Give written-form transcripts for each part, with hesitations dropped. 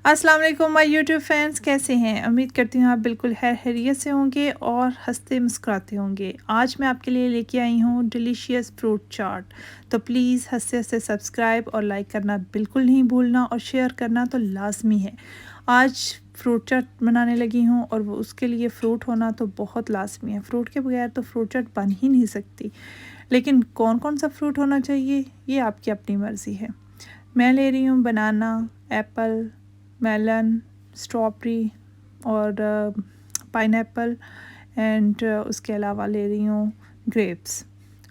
अस्सलाम वालेकुम my YouTube friends, कैसे हैं? उम्मीद करती हूँ आप बिल्कुल खैरियत से होंगे और हंसते मुस्कुराते होंगे। आज मैं आपके लिए लेके आई हूँ डिलीशियस फ्रूट चाट। तो प्लीज़ हंसते हंसते सब्सक्राइब और लाइक करना बिल्कुल नहीं भूलना और शेयर करना तो लाजमी है। आज फ्रूट चाट बनाने लगी हूँ और वो उसके लिए फ़्रूट होना तो बहुत लाजमी है। फ़्रूट के बगैर तो फ्रूट चाट बन ही नहीं सकती। लेकिन कौन कौन सा फ्रूट होना चाहिए ये आपकी अपनी मर्ज़ी है। मैं ले रही हूँ बनाना, एप्पल, मेलन, स्ट्रॉबेरी और पाइनएप्पल एंड उसके अलावा ले रही हूँ ग्रेप्स।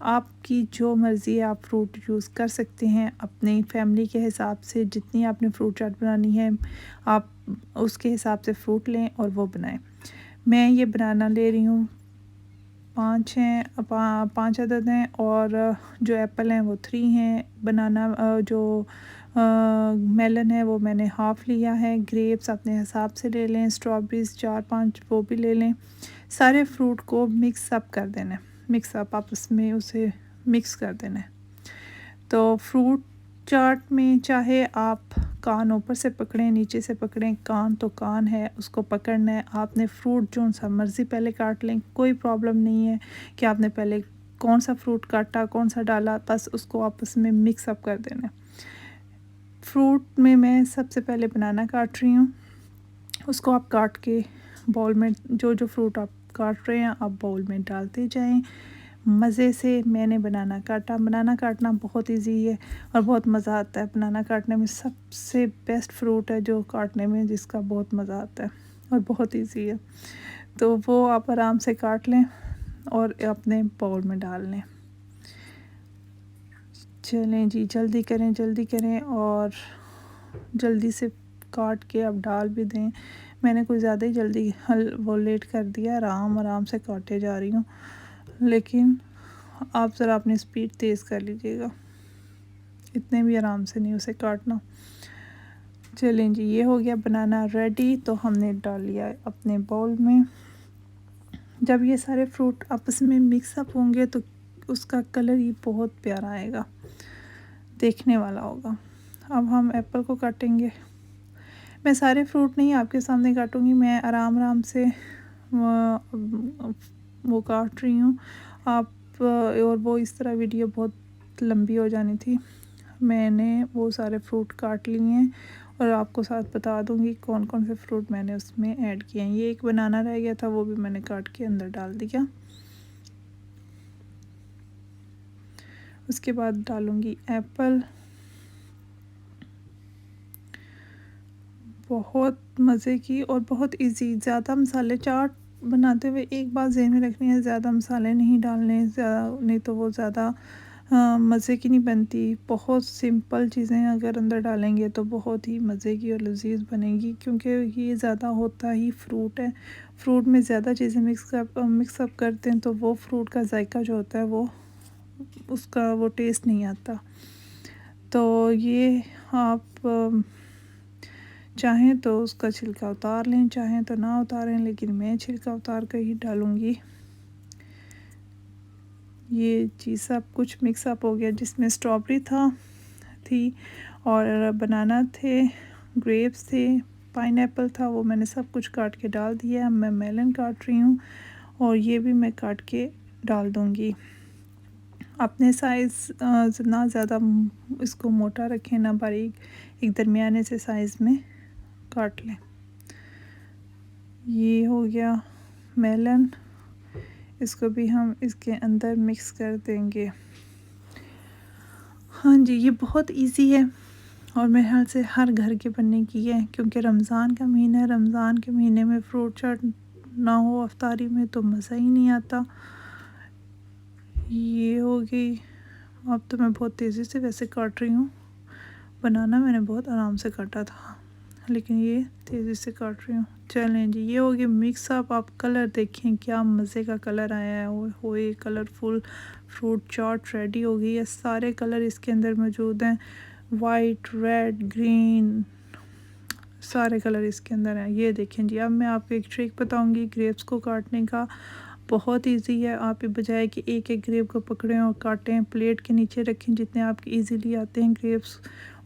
आपकी जो मर्ज़ी है आप फ्रूट यूज़ कर सकते हैं अपनी फैमिली के हिसाब से। जितनी आपने फ्रूट चाट बनानी है आप उसके हिसाब से फ्रूट लें और वो बनाएं। मैं ये बनाना ले रही हूँ, 5 अदद हैं और जो एप्पल हैं वो 3 हैं। बनाना जो मेलन है वो मैंने हाफ़ लिया है। ग्रेप्स अपने हिसाब से ले लें। स्ट्रॉबेरीज़ 4-5 वो भी ले लें। सारे फ्रूट को मिक्स अप कर देना है, मिक्स अप आपस में उसे मिक्स कर देना है। तो फ्रूट चाट में चाहे आप कान ऊपर से पकड़ें नीचे से पकड़ें, कान तो कान है उसको पकड़ना है। आपने फ्रूट जो सा मर्ज़ी पहले काट लें, कोई प्रॉब्लम नहीं है कि आपने पहले कौन सा फ्रूट काटा कौन सा डाला, बस उसको आपस में मिक्स अप कर देना है। फ्रूट में मैं सबसे पहले बनाना काट रही हूँ। उसको आप काट के बाउल में जो जो फ्रूट आप काट रहे हैं आप बाउल में डालते जाएं मज़े से। मैंने बनाना काटा। बनाना काटना बहुत इजी है और बहुत मज़ा आता है। बनाना काटने में सबसे बेस्ट फ्रूट है जो काटने में जिसका बहुत मज़ा आता है और बहुत इजी है। तो वो आप आराम से काट लें और अपने बाउल में डाल लें। चलें जी, जल्दी करें और जल्दी से काट के आप डाल भी दें। मैंने कुछ ज़्यादा ही जल्दी वो लेट कर दिया, आराम से काटे जा रही हूँ, लेकिन आप ज़रा अपनी स्पीड तेज़ कर लीजिएगा, इतने भी आराम से नहीं उसे काटना। चलें जी, ये हो गया बनाना रेडी। तो हमने डाल लिया अपने बाउल में। जब ये सारे फ्रूट आपस में मिक्स अप होंगे तो उसका कलर ही बहुत प्यारा आएगा, देखने वाला होगा। अब हम एप्पल को काटेंगे। मैं सारे फ्रूट नहीं आपके सामने काटूंगी, मैं आराम से वो काट रही हूँ। आप और वो इस तरह वीडियो बहुत लंबी हो जानी थी। मैंने वो सारे फ्रूट काट लिए हैं और आपको साथ बता दूंगी कौन कौन से फ्रूट मैंने उसमें ऐड किए हैं। ये एक बनाना रह गया था, वो भी मैंने काट के अंदर डाल दिया। उसके बाद डालूंगी एप्पल। बहुत मज़े की और बहुत इजी। ज़्यादा मसाले चाट बनाते हुए एक बात ज़हन में रखनी है, ज़्यादा मसाले नहीं डालने, ज़्यादा नहीं तो वो ज़्यादा मज़े की नहीं बनती। बहुत सिंपल चीज़ें अगर अंदर डालेंगे तो बहुत ही मज़े की और लजीज बनेगी, क्योंकि ये ज़्यादा होता ही फ्रूट है। फ्रूट में ज़्यादा चीज़ें मिक्सअप करते हैं तो वो फ्रूट का जायका जो होता है वो उसका वो टेस्ट नहीं आता। तो ये आप चाहें तो उसका छिलका उतार लें, चाहें तो ना उतारें, लेकिन मैं छिलका उतार कर ही डालूँगी। ये चीज़ सब कुछ मिक्स अप हो गया, जिसमें स्ट्रॉबेरी थी और बनाना थे, ग्रेप्स थे, पाइनएप्पल था, वो मैंने सब कुछ काट के डाल दिया। मैं मेलन काट रही हूँ और ये भी मैं काट के डाल दूँगी। अपने साइज़ ना ज़्यादा इसको मोटा रखें ना बारीक, एक दरमियाने से साइज़ में काट लें। ये हो गया मेलन, इसको भी हम इसके अंदर मिक्स कर देंगे। हाँ जी, ये बहुत इजी है और मेरे ख्याल से हर घर के बनने की है, क्योंकि रमज़ान का महीना है। रमज़ान के महीने में फ्रूट चाट ना हो अफ्तारी में तो मज़ा ही नहीं आता। ये हो गई। अब तो मैं बहुत तेज़ी से वैसे काट रही हूँ। बनाना मैंने बहुत आराम से काटा था, लेकिन ये तेज़ी से काट रही हूँ। चलें जी, ये हो गया मिक्स अप। आप कलर देखें क्या मज़े का कलर आया है। वो ये कलरफुल फ्रूट चाट रेडी हो गई है। सारे कलर इसके अंदर मौजूद हैं, वाइट, रेड, ग्रीन, सारे कलर इसके अंदर हैं। ये देखें जी। अब मैं आपको एक ट्रिक बताऊंगी ग्रेप्स को काटने का। बहुत इजी है। आप बजाय कि एक एक ग्रेप को पकड़ें और काटें, प्लेट के नीचे रखें जितने आपके इजीली आते हैं ग्रेप्स,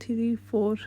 3-4